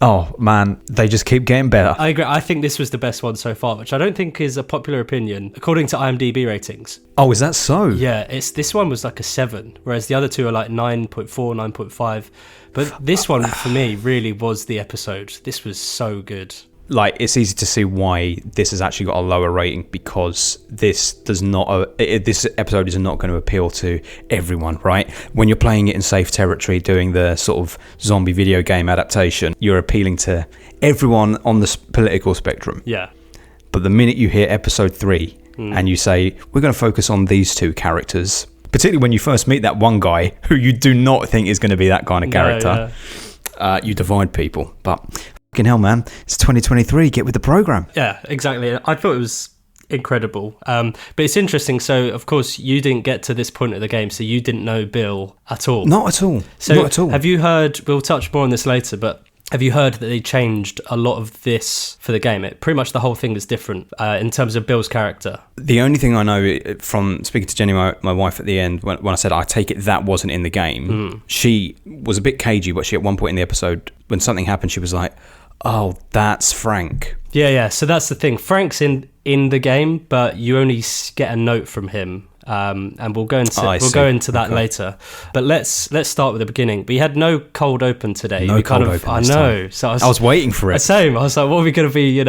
Oh, man, they just keep getting better. I agree. I think this was the best one so far, which I don't think is a popular opinion, according to IMDb ratings. Oh, is that so? Yeah, this one was like a 7, whereas the other two are like 9.4, 9.5. But this one, for me, really was the episode. This was so good. Like, it's easy to see why this has actually got a lower rating, because this episode is not going to appeal to everyone, right? When you're playing it in safe territory, doing the sort of zombie video game adaptation, you're appealing to everyone on the political spectrum. Yeah. But the minute you hear episode 3 and you say, we're going to focus on these two characters, particularly when you first meet that one guy who you do not think is going to be that kind of character, you divide people. But fucking hell, man, it's 2023, get with the program. Yeah, exactly. I thought it was incredible. But it's interesting. So, of course, you didn't get to this point of the game, so you didn't know Bill at all. Not at all. So not at all. Have you heard, we'll touch more on this later, but have you heard that they changed a lot of this for the game? Pretty much the whole thing is different in terms of Bill's character. The only thing I know from speaking to Jenny, my wife, at the end, when I said, I take it that wasn't in the game, she was a bit cagey, but she at one point in the episode, when something happened, she was like, oh, that's Frank. Yeah. So that's the thing. Frank's in the game, but you only get a note from him. And we'll go into that later. But let's start with the beginning. We had no cold open today. No cold open. I know. So I was waiting for it. Same. I was like, what are we going to be,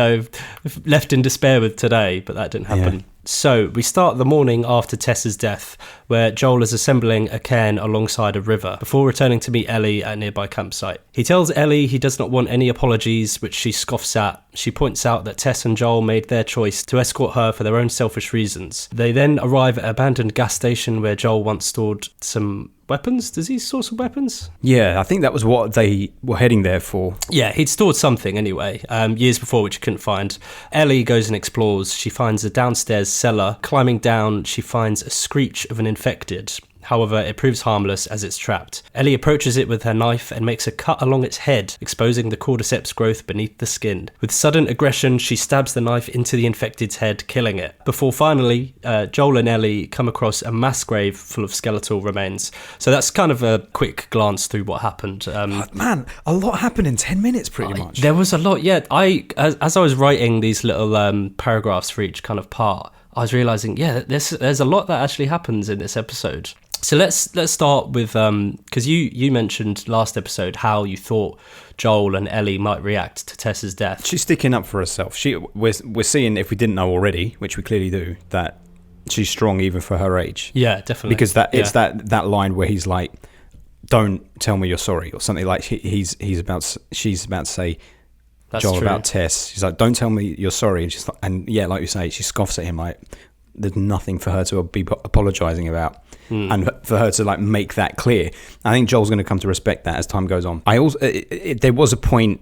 left in despair with today? But that didn't happen. Yeah. So we start the morning after Tessa's death, where Joel is assembling a cairn alongside a river before returning to meet Ellie at a nearby campsite. He tells Ellie he does not want any apologies, which she scoffs at. She points out that Tess and Joel made their choice to escort her for their own selfish reasons. They then arrive at an abandoned gas station where Joel once stored some weapons. Does he store some weapons? Yeah, I think that was what they were heading there for. Yeah, he'd stored something anyway, years before, which he couldn't find. Ellie goes and explores. She finds a downstairs cellar. Climbing down, she finds a screech of an infected. However, it proves harmless as it's trapped. Ellie approaches it with her knife and makes a cut along its head, exposing the cordyceps growth beneath the skin. With sudden aggression, she stabs the knife into the infected's head, killing it. Before finally, Joel and Ellie come across a mass grave full of skeletal remains. So that's kind of a quick glance through what happened. Man, a lot happened in 10 minutes pretty much. There was a lot, yeah. As I was writing these little paragraphs for each kind of part, I was realising, there's a lot that actually happens in this episode. So let's start with, because you mentioned last episode how you thought Joel and Ellie might react to Tessa's death. She's sticking up for herself. We're seeing, if we didn't know already, which we clearly do, that she's strong even for her age. Yeah, definitely. Because it's that line where he's like, "Don't tell me you're sorry," or something like she's about to say. That's Joel true. About Tess. She's like, "Don't tell me you're sorry," and she's like, like you say, she scoffs at him like there's nothing for her to be apologising about. And for her to like make that clear, I think Joel's going to come to respect that as time goes on. I also there was a point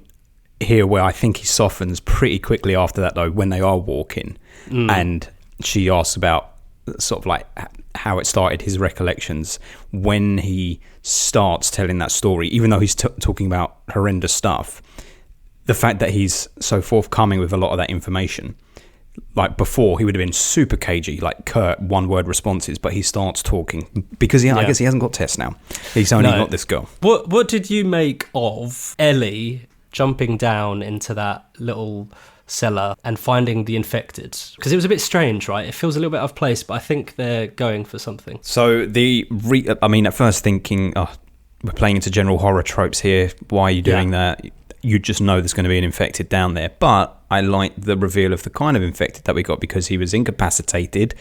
here where I think he softens pretty quickly after that though, when they are walking, and she asks about sort of like how it started, his recollections when he starts telling that story, even though he's talking about horrendous stuff. The fact that he's so forthcoming with a lot of that information. Like before, he would have been super cagey, like curt one-word responses, but he starts talking because I guess he hasn't got Tess now. He's only got this girl. What did you make of Ellie jumping down into that little cellar and finding the infected? Because it was a bit strange, right? It feels a little bit out of place, but I think they're going for something. So at first thinking, we're playing into general horror tropes here. Why are you doing that? You just know there's going to be an infected down there. But I like the reveal of the kind of infected that we got, because he was incapacitated,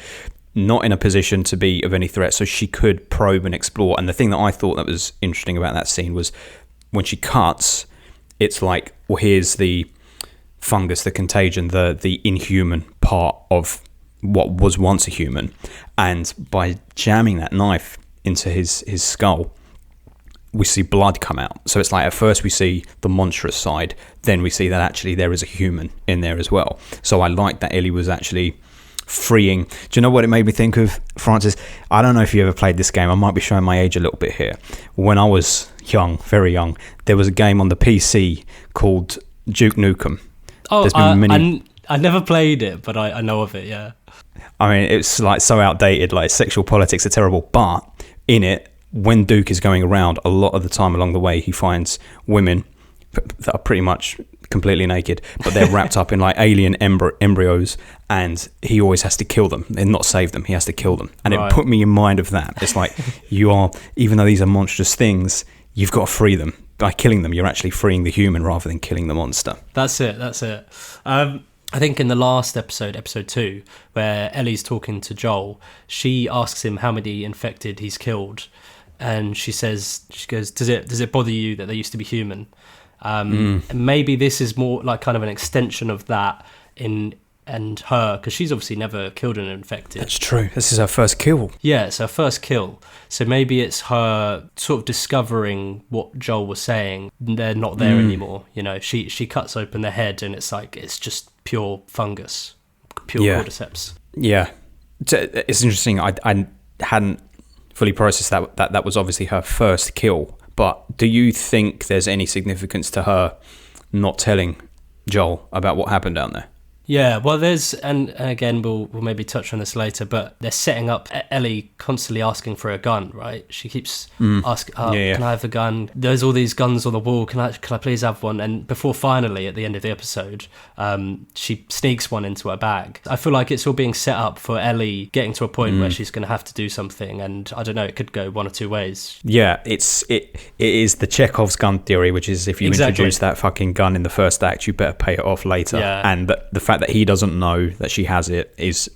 not in a position to be of any threat, so she could probe and explore. And the thing that I thought that was interesting about that scene was when she cuts, it's like, well, here's the fungus, the contagion, the inhuman part of what was once a human. And by jamming that knife into his skull, we see blood come out. So it's like at first we see the monstrous side, then we see that actually there is a human in there as well. So I like that Ellie was actually freeing. Do you know what it made me think of, Francis? I don't know if you ever played this game. I might be showing my age a little bit here. When I was young, very young, there was a game on the PC called Duke Nukem. Oh, I never played it, but I know of it, yeah. I mean, it's like so outdated, like sexual politics are terrible, but in it, when Duke is going around, a lot of the time along the way, he finds women, that are pretty much completely naked, but they're wrapped up in like alien embryos, and he always has to kill them and not save them. He has to kill them, and it put me in mind of that. It's like even though these are monstrous things, you've got to free them. By killing them, you're actually freeing the human rather than killing the monster. That's it. I think in the last episode 2, where Ellie's talking to Joel, she asks him how many infected he's killed, and she goes, does it bother you that they used to be human? And maybe this is more like kind of an extension of that and her, because she's obviously never killed an infected. That's true. This is her first kill. Yeah, it's her first kill. So maybe it's her sort of discovering what Joel was saying. They're not there anymore. You know, she cuts open the head, and it's like it's just pure fungus, pure cordyceps. Yeah, it's interesting. I hadn't fully processed that was obviously her first kill. But do you think there's any significance to her not telling Joel about what happened down there? Yeah, well, there's, and again, we'll maybe touch on this later, but they're setting up Ellie constantly asking for a gun, right? She keeps asking, can I have a gun? There's all these guns on the wall. Can I please have one? And before finally, at the end of the episode, she sneaks one into her bag. I feel like it's all being set up for Ellie getting to a point where she's going to have to do something, and I don't know, it could go one or two ways. Yeah, it is the Chekhov's gun theory, which is if you introduce that fucking gun in the first act, you better pay it off later. Yeah. And the fact that he doesn't know that she has it is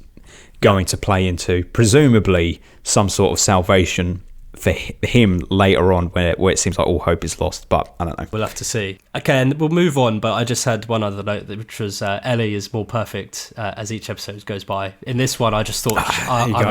going to play into presumably some sort of salvation for him later on, where it seems like all hope is lost, but I don't know. We'll have to see. Okay, and we'll move on, but I just had one other note, which was Ellie is more perfect as each episode goes by. In this one, I just thought I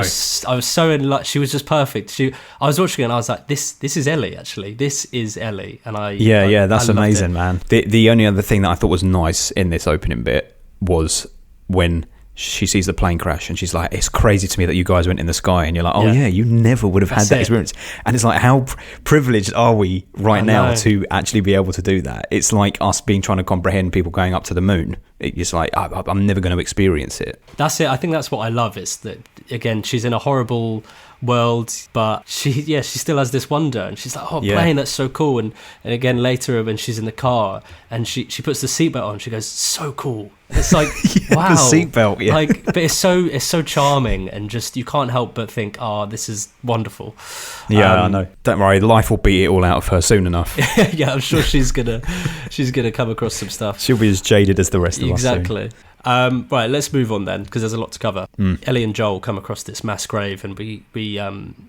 was so in love. She was just perfect. I was watching it and I was like, this is Ellie, actually. This is Ellie. And that's amazing, man. The only other thing that I thought was nice in this opening bit was when she sees the plane crash and she's like, it's crazy to me that you guys went in the sky, and you're like, you never would have had that experience. And it's like, how privileged are we now to actually be able to do that? It's like us trying to comprehend people going up to the moon. It's like, I'm never going to experience it. That's it. I think that's what I love, is that, again, she's in a horrible world, but she still has this wonder, and she's like, plane, that's so cool. And again later when she's in the car and she puts the seatbelt on, she goes, so cool. It's like, wow, the seatbelt, like, but it's so charming, and just you can't help but think, this is wonderful. I know. Don't worry, life will beat it all out of her soon enough. Yeah, I'm sure she's gonna come across some stuff. She'll be as jaded as the rest of us. Exactly. Right, let's move on then, because there's a lot to cover. Ellie and Joel come across this mass grave, and we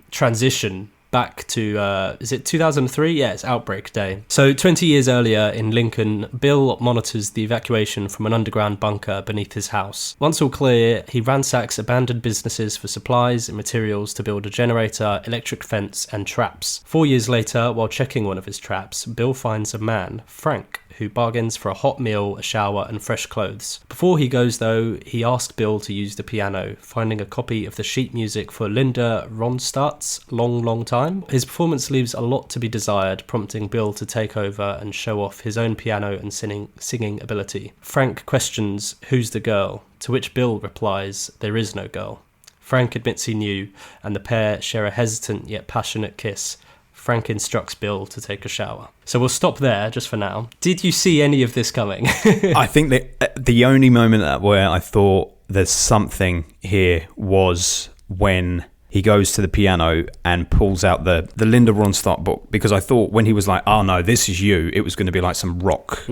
transition back to, is it 2003? Yeah, it's Outbreak Day. So 20 years earlier in Lincoln, Bill monitors the evacuation from an underground bunker beneath his house. Once all clear, he ransacks abandoned businesses for supplies and materials to build a generator, electric fence, and traps. 4 years later, while checking one of his traps, Bill finds a man, Frank, who bargains for a hot meal, a shower, and fresh clothes. Before he goes, though, he asks Bill to use the piano, finding a copy of the sheet music for Linda Ronstadt's Long, Long Time. His performance leaves a lot to be desired, prompting Bill to take over and show off his own piano and singing ability. Frank questions, "Who's the girl?" To which Bill replies, "There is no girl." Frank admits he knew, and the pair share a hesitant yet passionate kiss. Frank instructs Bill to take a shower. So we'll stop there just for now. Did you see any of this coming? I think that the only moment where I thought there's something here was when he goes to the piano and pulls out the Linda Ronstadt book, because I thought when he was like, "Oh no, this is you," it was going to be like some rock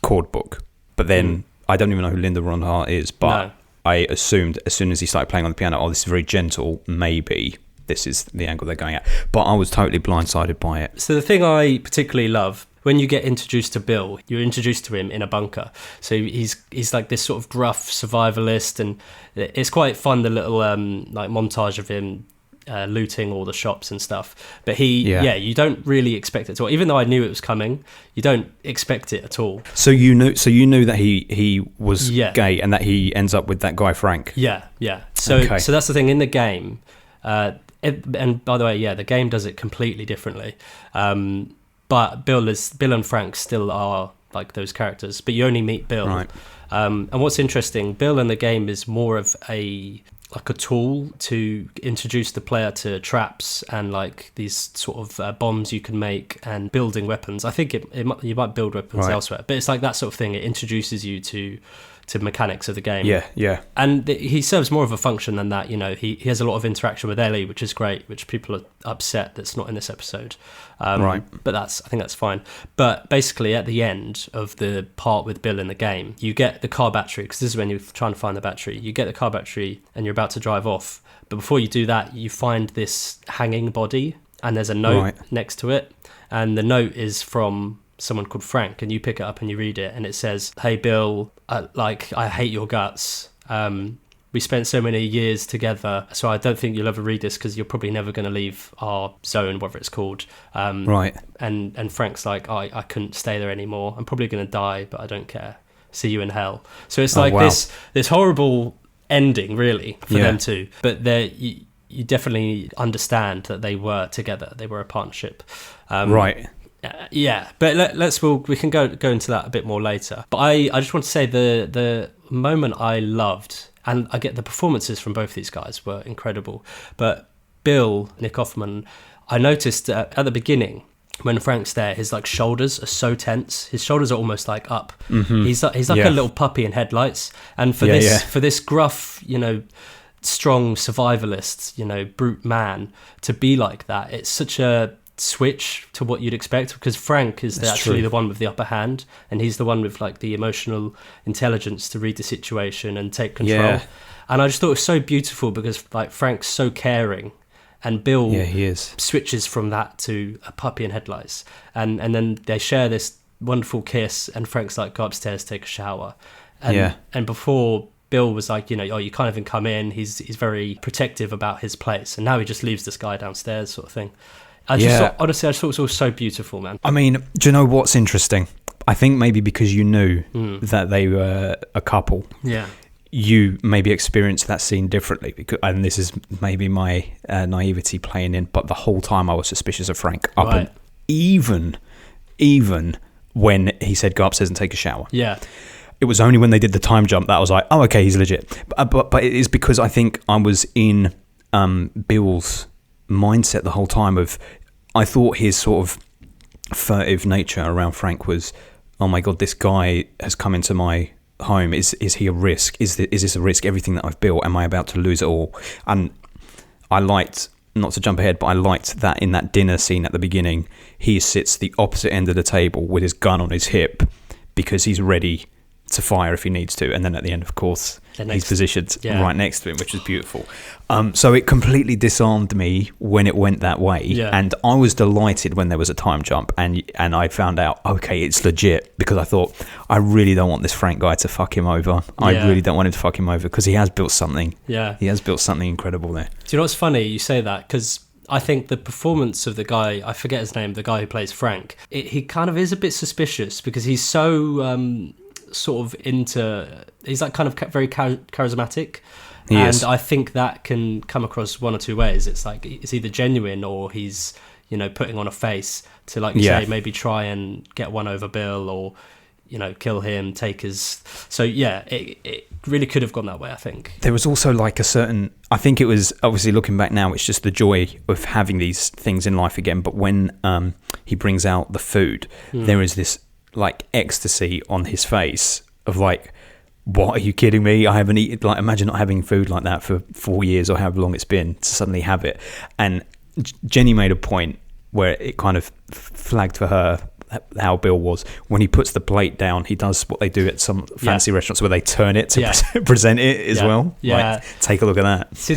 chord book. But then I don't even know who Linda Ronstadt is, but I assumed as soon as he started playing on the piano, this is very gentle, maybe this is the angle they're going at. But I was totally blindsided by it. So the thing I particularly love, when you get introduced to Bill, you're introduced to him in a bunker. So he's like this sort of gruff survivalist, and it's quite fun, the little like montage of him looting all the shops and stuff. But you don't really expect it at all. Even though I knew it was coming, you don't expect it at all. So you knew that he was gay, and that he ends up with that guy Frank. Yeah. So that's the thing in the game. And by the way, the game does it completely differently. But Bill and Frank still are like those characters, but you only meet Bill. Right. And what's interesting, Bill in the game is more of a like a tool to introduce the player to traps and like these sort of bombs you can make and building weapons. I think you might build weapons elsewhere, but it's like that sort of thing. It introduces you to mechanics of the game. Yeah. And he serves more of a function than that. You know, he has a lot of interaction with Ellie, which is great, which people are upset that's not in this episode. But I think that's fine. But basically at the end of the part with Bill in the game, you get the car battery, because this is when you're trying to find the battery. You get the car battery and you're about to drive off. But before you do that, you find this hanging body and there's a note next to it. And the note is from someone called Frank, and you pick it up and you read it, and it says, "Hey Bill, I hate your guts. We spent so many years together, so I don't think you'll ever read this because you're probably never going to leave our zone, whatever it's called." And Frank's like, I couldn't stay there anymore. I'm probably going to die, but I don't care. See you in hell. So it's like this horrible ending, really, for them two. But you definitely understand that they were together. They were a partnership. Yeah, but we can go into that a bit more later. But I just want to say the moment I loved, and I get the performances from both these guys were incredible. But Bill, Nick Offerman, I noticed at the beginning when Frank's there, his like shoulders are so tense. His shoulders are almost like up. Mm-hmm. He's like a little puppy in headlights. And for this gruff, strong survivalist, brute man to be like that, it's such a switch to what you'd expect, because Frank is actually the one with the upper hand, and he's the one with like the emotional intelligence to read the situation and take control. And I just thought it was so beautiful because like Frank's so caring, and Bill he is. Switches from that to a puppy in headlights, and then they share this wonderful kiss, and Frank's like, go upstairs, take a shower, and before Bill was like, you can't even come in. He's very protective about his place, and now he just leaves this guy downstairs, sort of thing. Honestly, I just thought it was all so beautiful, man. I mean, do you know what's interesting? I think maybe because you knew that they were a couple, you maybe experienced that scene differently. And this is maybe my naivety playing in, but the whole time I was suspicious of Frank. And even when he said go upstairs and take a shower. Yeah. It was only when they did the time jump that I was like, oh, okay, he's legit. But it is because I think I was in Bill's mindset the whole time I thought his sort of furtive nature around Frank was, oh my god, this guy has come into my home. Is he a risk? Is this a risk? Everything that I've built, am I about to lose it all? And I liked, not to jump ahead, but I liked that in that dinner scene at the beginning, he sits the opposite end of the table with his gun on his hip because he's ready to fire if he needs to, and then at the end, of course, he's positioned right next to him, which is beautiful. So it completely disarmed me when it went that way, and I was delighted when there was a time jump, and I found out, okay, it's legit, because I thought, I really don't want this Frank guy to fuck him over. I really don't want him to fuck him over, because he has built something. He has built something incredible there. Do you know what's funny? You say that, because I think the performance of the guy, I forget his name, the guy who plays Frank, he kind of is a bit suspicious, because he's so sort of he's like kind of very charismatic, and I think that can come across one or two ways. It's like it's either genuine or he's putting on a face to say maybe try and get one over Bill, or kill him, take his. So it really could have gone that way. I think there was also like a certain, I think it was, obviously looking back now, it's just the joy of having these things in life again, but when he brings out the food, there is this like ecstasy on his face of like, what, are you kidding me? I haven't eaten, like, imagine not having food like that for 4 years or however long it's been, to suddenly have it. And Jenny made a point where it kind of flagged for her how Bill was when he puts the plate down. He does what they do at some fancy restaurants where they turn it to present it as well. Like, take a look at that. See,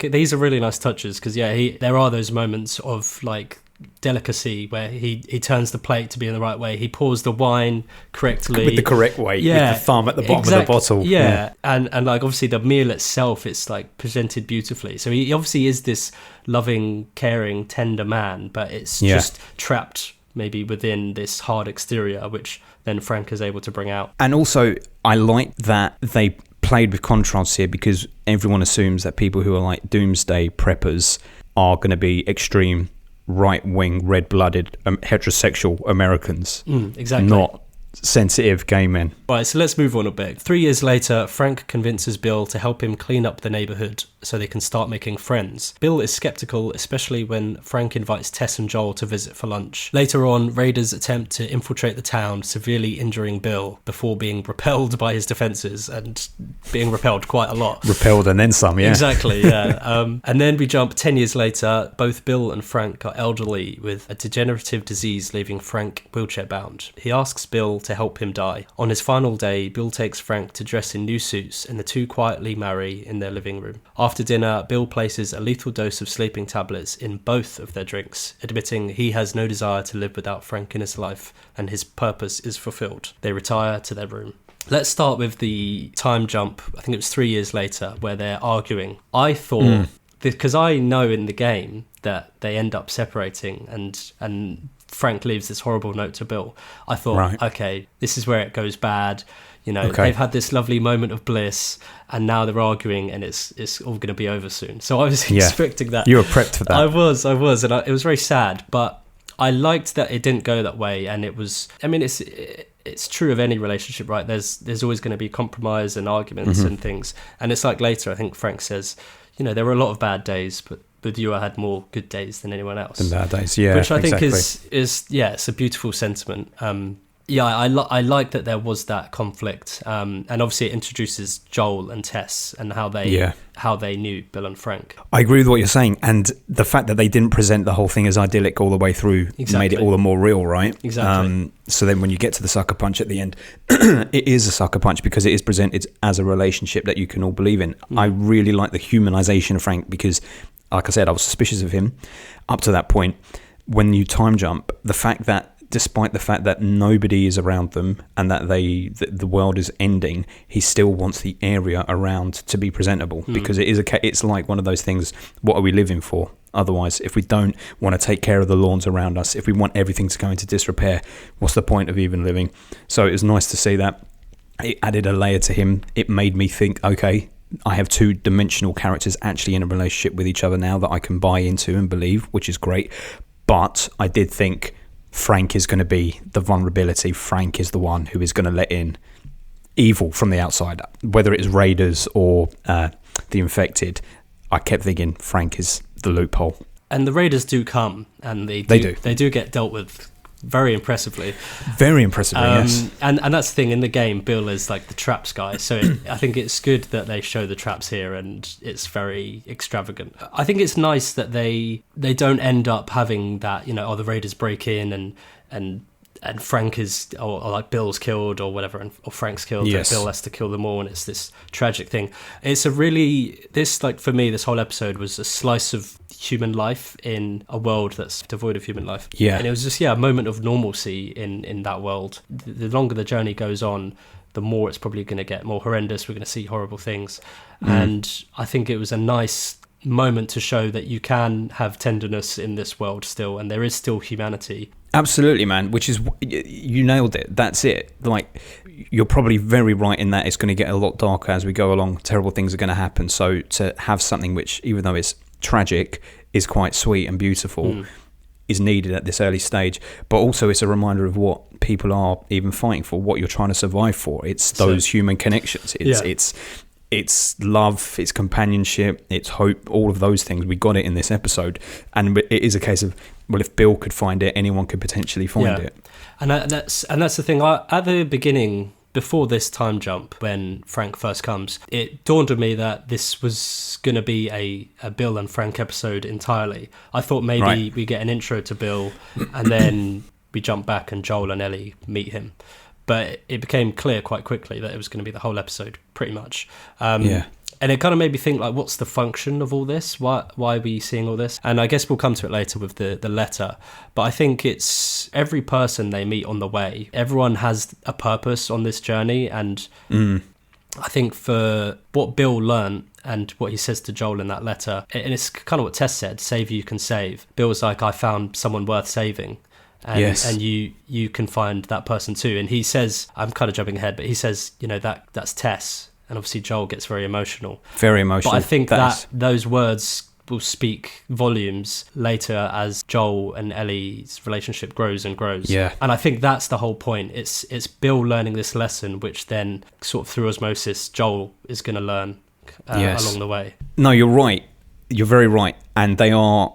these are really nice touches, because there are those moments of like delicacy where he turns the plate to be in the right way. He pours the wine correctly with the correct way, with the thumb at the bottom of the bottle. And like obviously the meal itself, it's like presented beautifully. So he obviously is this loving, caring, tender man, but it's just trapped maybe within this hard exterior, which then Frank is able to bring out. And also I like that they played with contrasts here, because everyone assumes that people who are like doomsday preppers are going to be extreme right-wing, red-blooded, heterosexual Americans. Exactly. Not sensitive gay men. Right, so let's move on a bit. 3 years later, Frank convinces Bill to help him clean up the neighbourhood so they can start making friends. Bill is sceptical, especially when Frank invites Tess and Joel to visit for lunch. Later on, raiders attempt to infiltrate the town, severely injuring Bill before being repelled by his defences, and being repelled quite a lot. Repelled and then some, yeah. Exactly, yeah. And then we jump 10 years later. Both Bill and Frank are elderly with a degenerative disease, leaving Frank wheelchair-bound. He asks Bill to help him die. On his final day, Bill takes Frank to dress in new suits, and the two quietly marry in their living room. After dinner, Bill places a lethal dose of sleeping tablets in both of their drinks, admitting he has no desire to live without Frank in his life, and his purpose is fulfilled. They retire to their room. Let's start with the time jump. I think it was 3 years later, where they're arguing. I thought, because I know in the game that they end up separating, and Frank leaves this horrible note to Bill. I thought, okay, this is where it goes bad. You know, they've had this lovely moment of bliss, and now they're arguing, and it's all going to be over soon. So I was expecting that. You were prepped for that. I was, and it was very sad, but I liked that it didn't go that way, and it was. I mean, it's true of any relationship, right? There's always going to be compromise and arguments and things, and it's like later. I think Frank says, you know, there were a lot of bad days, but with you, I had more good days than anyone else. Than bad days, yeah. Which I think is it's a beautiful sentiment. I like that there was that conflict, and obviously it introduces Joel and Tess and how they knew Bill and Frank. I agree with what you're saying, and the fact that they didn't present the whole thing as idyllic all the way through made it all the more real, right? Exactly. So then when you get to the sucker punch at the end, it is a sucker punch because it is presented as a relationship that you can all believe in. I really like the humanization of Frank because, like I said, I was suspicious of him up to that point. When you time jump, the fact that despite the fact that nobody is around them and that the world is ending, he still wants the area around to be presentable because it's like one of those things. What are we living for? Otherwise, if we don't want to take care of the lawns around us, if we want everything to go into disrepair, what's the point of even living? So it was nice to see that. It added a layer to him. It made me think, okay, I have two-dimensional characters actually in a relationship with each other now that I can buy into and believe, which is great. But I did think Frank is going to be the vulnerability. Frank is the one who is going to let in evil from the outside, whether it's raiders or the infected. I kept thinking Frank is the loophole. And the raiders do come, and they do get dealt with very impressively. Very impressively, yes. And that's the thing, in the game, Bill is like the traps guy, so I think it's good that they show the traps here, and it's very extravagant. I think it's nice that they don't end up having that, you know, the raiders break in and Frank is, or like Bill's killed or whatever, or Frank's killed, and Bill has to kill them all, and it's this tragic thing. It's for me, this whole episode was a slice of human life in a world that's devoid of human life. Yeah. And it was just, a moment of normalcy in that world. The longer the journey goes on, the more it's probably going to get more horrendous. We're going to see horrible things. And I think it was a nice moment to show that you can have tenderness in this world still, and there is still humanity. Absolutely, man, which is, you nailed it. That's it. Like, you're probably very right in that it's going to get a lot darker as we go along. Terrible things are going to happen. So to have something which, even though it's tragic, is quite sweet and beautiful, is needed at this early stage. But also it's a reminder of what people are even fighting for, what you're trying to survive for. It's those human connections. It's love, it's companionship, it's hope, all of those things. We got it in this episode. And it is a case of, well, if Bill could find it, anyone could potentially find it. And that's the thing. At the beginning, before this time jump, when Frank first comes, it dawned on me that this was going to be a Bill and Frank episode entirely. I thought maybe we get an intro to Bill and then we jump back and Joel and Ellie meet him. But it became clear quite quickly that it was going to be the whole episode, pretty much. And it kind of made me think, like, what's the function of all this? Why are we seeing all this? And I guess we'll come to it later with the letter. But I think it's every person they meet on the way. Everyone has a purpose on this journey. And I think for what Bill learned and what he says to Joel in that letter, and it's kind of what Tess said, save you can save. Bill was like, I found someone worth saving. And you can find that person too. And he says, I'm kind of jumping ahead, but he says, you know, that's Tess. And obviously Joel gets very emotional. Very emotional. But I think that those words will speak volumes later as Joel and Ellie's relationship grows and grows. Yeah. And I think that's the whole point. It's Bill learning this lesson, which then sort of through osmosis, Joel is going to learn along the way. No, you're right. You're very right. And they are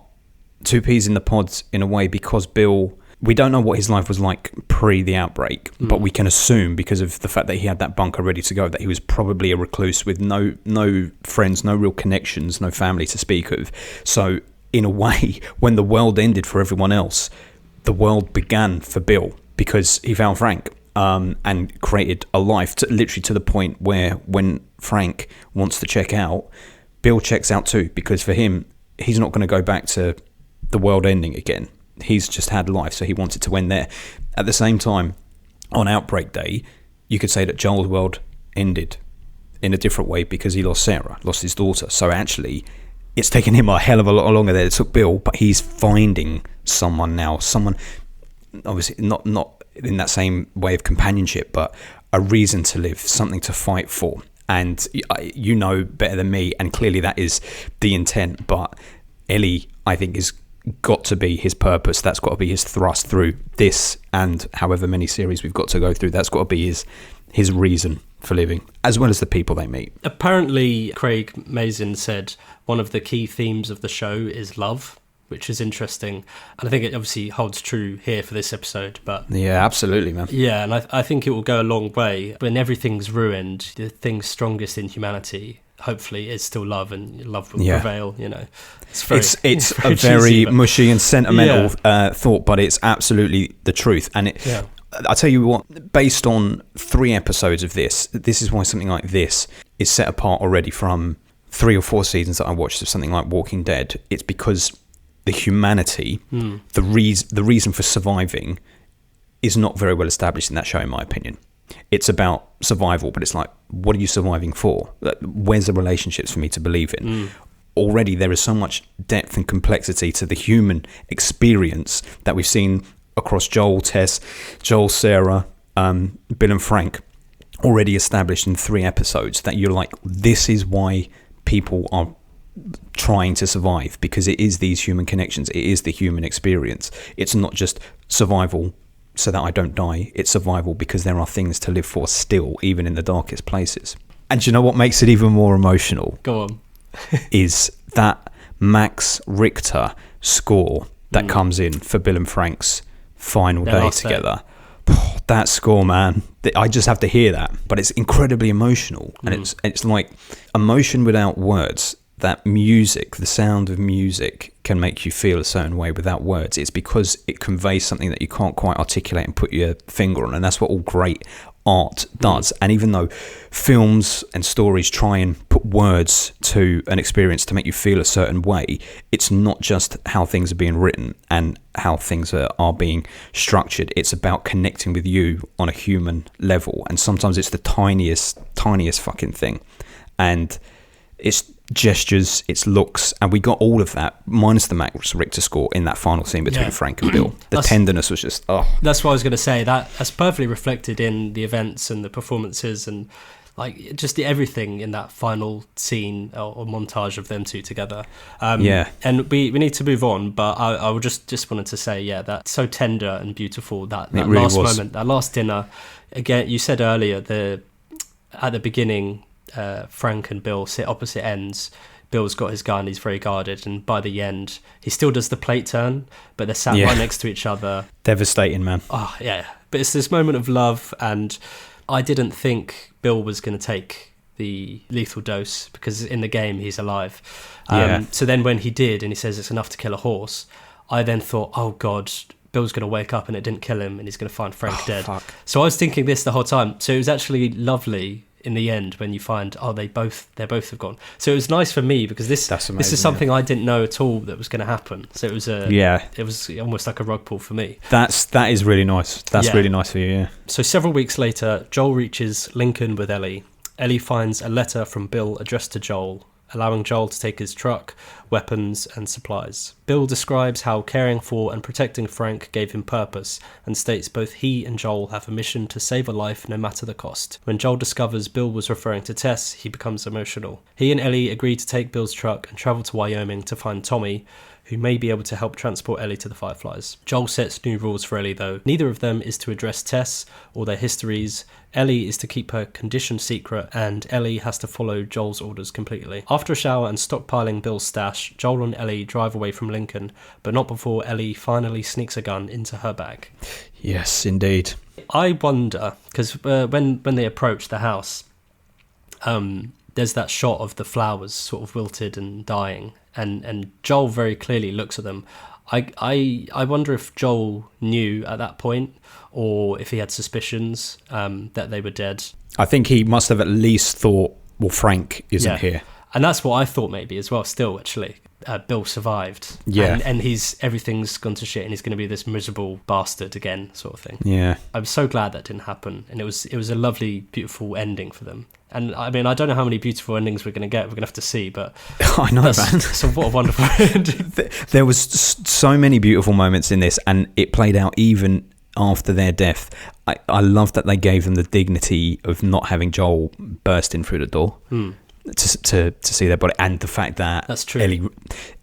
two peas in the pods in a way, because Bill, we don't know what his life was like pre the outbreak, but we can assume, because of the fact that he had that bunker ready to go, that he was probably a recluse with no friends, no real connections, no family to speak of. So in a way, when the world ended for everyone else, the world began for Bill, because he found Frank and created a life literally to the point where when Frank wants to check out, Bill checks out too, because for him, he's not going to go back to the world ending again. He's just had life, so he wants it to end there. At the same time, on Outbreak Day, you could say that Joel's world ended in a different way because he lost Sarah, lost his daughter. So actually, it's taken him a hell of a lot longer than it took Bill, but he's finding someone now. Someone, obviously, not in that same way of companionship, but a reason to live, something to fight for. And you know better than me, and clearly that is the intent, but Ellie, I think, is got to be his purpose. That's got to be his thrust through this and however many series we've got to go through. That's got to be his reason for living, as well as the people they meet. Apparently, Craig Mazin said one of the key themes of the show is love, which is interesting. And I think it obviously holds true here for this episode. But yeah, absolutely, man. Yeah, and I think it will go a long way. When everything's ruined, the thing strongest in humanity, hopefully, is still love, and love will prevail, you know. It's a very mushy and sentimental thought, but it's absolutely the truth. And I'll tell you what, based on 3 episodes of this is why something like this is set apart already from 3 or 4 seasons that I watched of something like Walking Dead. It's because the humanity, the reason for surviving is not very well established in that show, in my opinion. It's about survival, but it's like, what are you surviving for? Where's the relationships for me to believe in? Already there is so much depth and complexity to the human experience that we've seen across Joel, Tess, Joel, Sarah, Bill and Frank, already established in 3 episodes, that you're like, this is why people are trying to survive, because it is these human connections, it is the human experience. It's not just survival so that I don't die, it's survival because there are things to live for still, even in the darkest places. And do you know what makes it even more emotional? Go on. Is that Max Richter score that comes in for Bill and Frank's final day together. That score, man, I just have to hear that. But it's incredibly emotional, and it's like emotion without words. That music, the sound of music, can make you feel a certain way without words. It's because it conveys something that you can't quite articulate and put your finger on, and that's what all great art does. And even though films and stories try and put words to an experience to make you feel a certain way, it's not just how things are being written and how things are being structured. It's about connecting with you on a human level, and sometimes it's the tiniest fucking thing. And it's gestures, it's looks, and we got all of that minus the Max Richter score in that final scene between Frank and Bill. The tenderness was just that's what I was going to say. That's perfectly reflected in the events and the performances, and like just everything in that final scene or montage of them two together. And we need to move on, but I would just wanted to say, that's so tender and beautiful, that really last moment, that last dinner. Again, you said earlier, at the beginning, Frank and Bill sit opposite ends. Bill's got his gun, he's very guarded, and by the end he still does the plate turn, but they're sat right next to each other. Devastating, man. But it's this moment of love, and I didn't think Bill was going to take the lethal dose, because in the game he's alive. So then when he did, and he says it's enough to kill a horse, I then thought, oh god, Bill's going to wake up and it didn't kill him, and he's going to find Frank dead. Fuck. So I was thinking this the whole time. So it was actually lovely in the end when you find they both have gone. So it was nice for me, because this is something I didn't know at all that was going to happen. So it was it was almost like a rug pull for me. That is really nice. That's really nice for you. Yeah. So several weeks later, Joel reaches Lincoln with Ellie. Ellie finds a letter from Bill addressed to Joel. allowing Joel to take his truck, weapons, and supplies. Bill describes how caring for and protecting Frank gave him purpose, and states both he and Joel have a mission to save a life no matter the cost. When Joel discovers Bill was referring to Tess, he becomes emotional. He and Ellie agree to take Bill's truck and travel to Wyoming to find Tommy, who may be able to help transport Ellie to the Fireflies. Joel sets new rules for Ellie though. Neither of them is to address Tess or their histories. Ellie is to keep her condition secret, and Ellie has to follow Joel's orders completely. After a shower and stockpiling Bill's stash, Joel and Ellie drive away from Lincoln, but not before Ellie finally sneaks a gun into her bag. Yes, indeed. I wonder, because when they approach the house, there's that shot of the flowers sort of wilted and dying, and Joel very clearly looks at them. I wonder if Joel knew at that point, or if he had suspicions that they were dead. I think he must have at least thought, well, Frank isn't here. And that's what I thought maybe as well, still, actually. Bill survived. Yeah. And everything's gone to shit, and he's going to be this miserable bastard again, sort of thing. Yeah. I'm so glad that didn't happen. And it was a lovely, beautiful ending for them. And I mean, I don't know how many beautiful endings we're going to get. We're going to have to see, but I know, man. So what a wonderful ending. There was so many beautiful moments in this, and it played out even after their death. I love that they gave them the dignity of not having Joel burst in through the door to see their body, and the fact that that's true.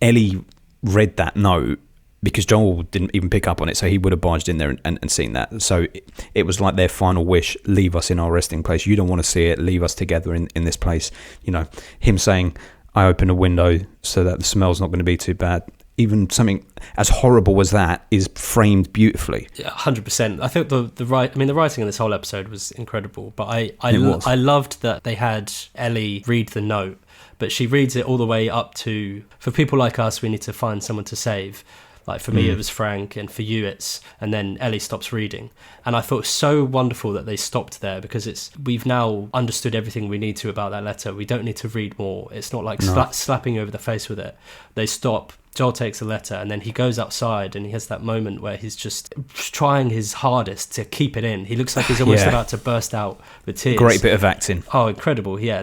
Ellie read that note, because Joel didn't even pick up on it, so he would have barged in there and seen that. So it was like their final wish: leave us in our resting place. You don't want to see it. Leave us together in this place. You know, him saying, "I open a window so that the smell's not going to be too bad." Even something as horrible as that is framed beautifully. 100%. I think the writing in this whole episode was incredible. But I loved that they had Ellie read the note, but she reads it all the way up to, for people like us, we need to find someone to save. Like for me, it was Frank, and for you, and then Ellie stops reading. And I thought it was so wonderful that they stopped there, because we've now understood everything we need to about that letter. We don't need to read more. It's not like slapping you over the face with it. They stop. Joel takes the letter, and then he goes outside, and he has that moment where he's just trying his hardest to keep it in. He looks like he's almost about to burst out with tears. Great bit of acting. Oh, incredible. Yeah.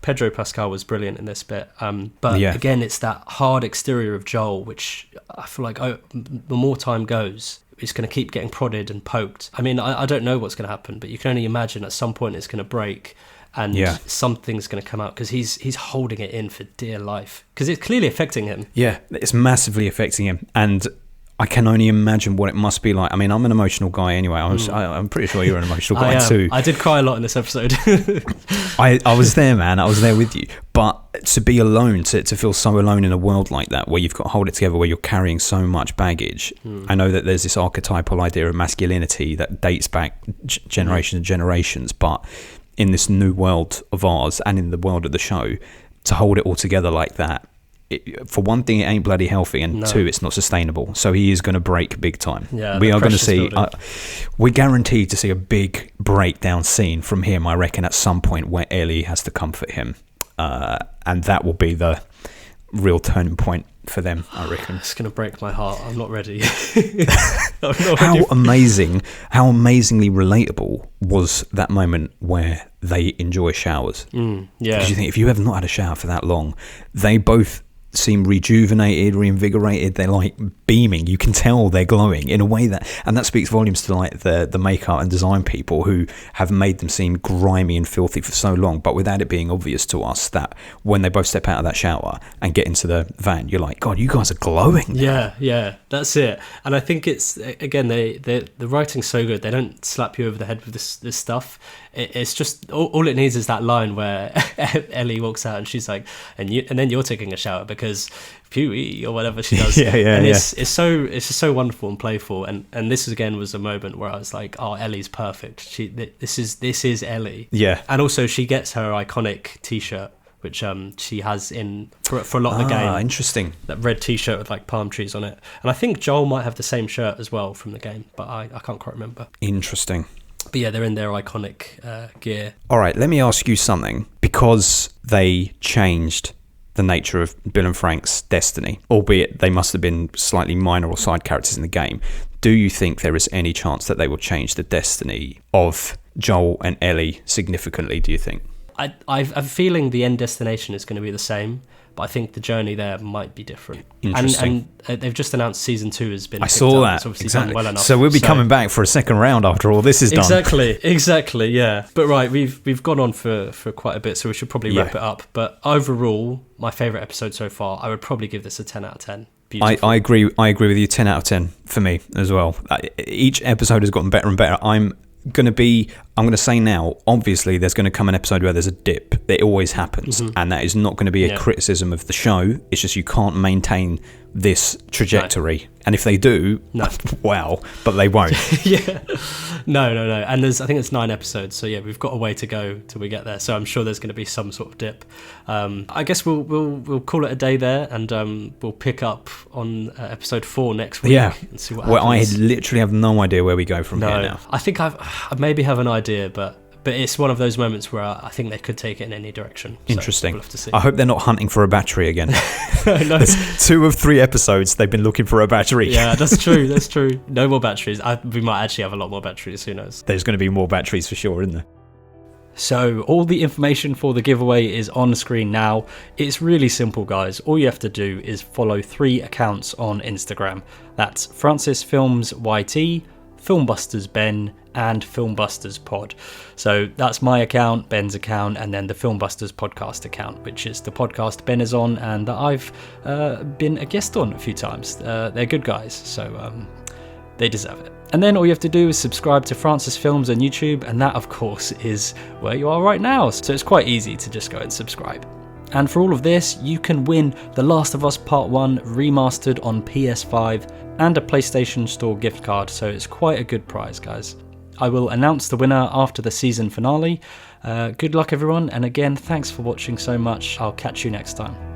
Pedro Pascal was brilliant in this bit. But again, it's that hard exterior of Joel, which I feel like the more time goes, it's going to keep getting prodded and poked. I mean, I don't know what's going to happen, but you can only imagine at some point it's going to break, and something's going to come out, because he's holding it in for dear life, because it's clearly affecting him. Yeah, it's massively affecting him, and I can only imagine what it must be like. I mean, I'm an emotional guy anyway. I'm pretty sure you're an emotional guy too. I did cry a lot in this episode. I was there, man. I was there with you. But to be alone, to feel so alone in a world like that, where you've got to hold it together, where you're carrying so much baggage. I know that there's this archetypal idea of masculinity that dates back generations and generations, but in this new world of ours, and in the world of the show, to hold it all together like that, for one thing, it ain't bloody healthy, and two, it's not sustainable. So he is going to break big time. Yeah, we are going to see. We're guaranteed to see a big breakdown scene from him, I reckon, at some point, where Ellie has to comfort him, and that will be the real turning point for them, I reckon. It's going to break my heart. I'm not ready. How amazingly relatable was that moment where they enjoy showers. Yeah. Because you think, if you have not had a shower for that long, they both seem rejuvenated, reinvigorated. They're like beaming. You can tell they're glowing in a way and that speaks volumes to like the makeup and design people who have made them seem grimy and filthy for so long, but without it being obvious to us that when they both step out of that shower and get into the van, you're like, God, you guys are glowing. Yeah, that's it. And I think it's, again, the writing's so good. They don't slap you over the head with this stuff. It's just all it needs is that line where Ellie walks out and she's like, and then you're taking a shower because Pewee or whatever she does. It's just so wonderful and playful. And this again was a moment where I was like, oh, Ellie's perfect. This is Ellie. Yeah. And also she gets her iconic T-shirt, which she has for a lot of the game. Interesting. That red T-shirt with like palm trees on it. And I think Joel might have the same shirt as well from the game, but I can't quite remember. Interesting. But yeah, they're in their iconic gear. All right, let me ask you something. Because they changed the nature of Bill and Frank's destiny, albeit they must have been slightly minor or side characters in the game, do you think there is any chance that they will change the destiny of Joel and Ellie significantly, do you think? I'm feeling the end destination is going to be the same, but I think the journey there might be different. Interesting. And they've just announced season 2 has been. I saw that. It's obviously Exactly. done well enough. So we'll be coming back for a second round after all this is done. Exactly. Yeah. But right, we've gone on for quite a bit, so we should probably wrap it up. But overall, my favourite episode so far, I would probably give this a 10 out of 10. I agree with you. 10 out of 10 for me as well. Each episode has gotten better and better. I'm going to say now, obviously there's going to come an episode where there's a dip. It always happens, and that is not going to be a criticism of the show. It's just you can't maintain this trajectory. And if they do, wow, but they won't. No. And I think it's 9 episodes, so yeah, we've got a way to go till we get there. So I'm sure there's going to be some sort of dip. I guess we'll call it a day there, and we'll pick up on episode 4 next week. Yeah, and see what happens. I literally have no idea where we go from here now. I think I maybe have an idea, but it's one of those moments where I think they could take it in any direction. Interesting. So we'll have to see. I hope they're not hunting for a battery again. No. There's 2 of 3 episodes they've been looking for a battery. Yeah, that's true. No more batteries. We might actually have a lot more batteries, who knows. There's going to be more batteries for sure, isn't there? So all the information for the giveaway is on screen now. It's really simple, guys. All you have to do is follow 3 accounts on Instagram. That's Francis Films YT, Filmbusters Ben, and Filmbusters Pod. So that's my account, Ben's account, and then the Filmbusters podcast account, which is the podcast Ben is on and that I've been a guest on a few times. They're good guys, so they deserve it. And then all you have to do is subscribe to Francis Films on YouTube, and that, of course, is where you are right now. So it's quite easy to just go and subscribe. And for all of this, you can win The Last of Us Part 1 remastered on PS5 and a PlayStation Store gift card, so it's quite a good prize, guys. I will announce the winner after the season finale. Good luck, everyone, and again, thanks for watching so much. I'll catch you next time.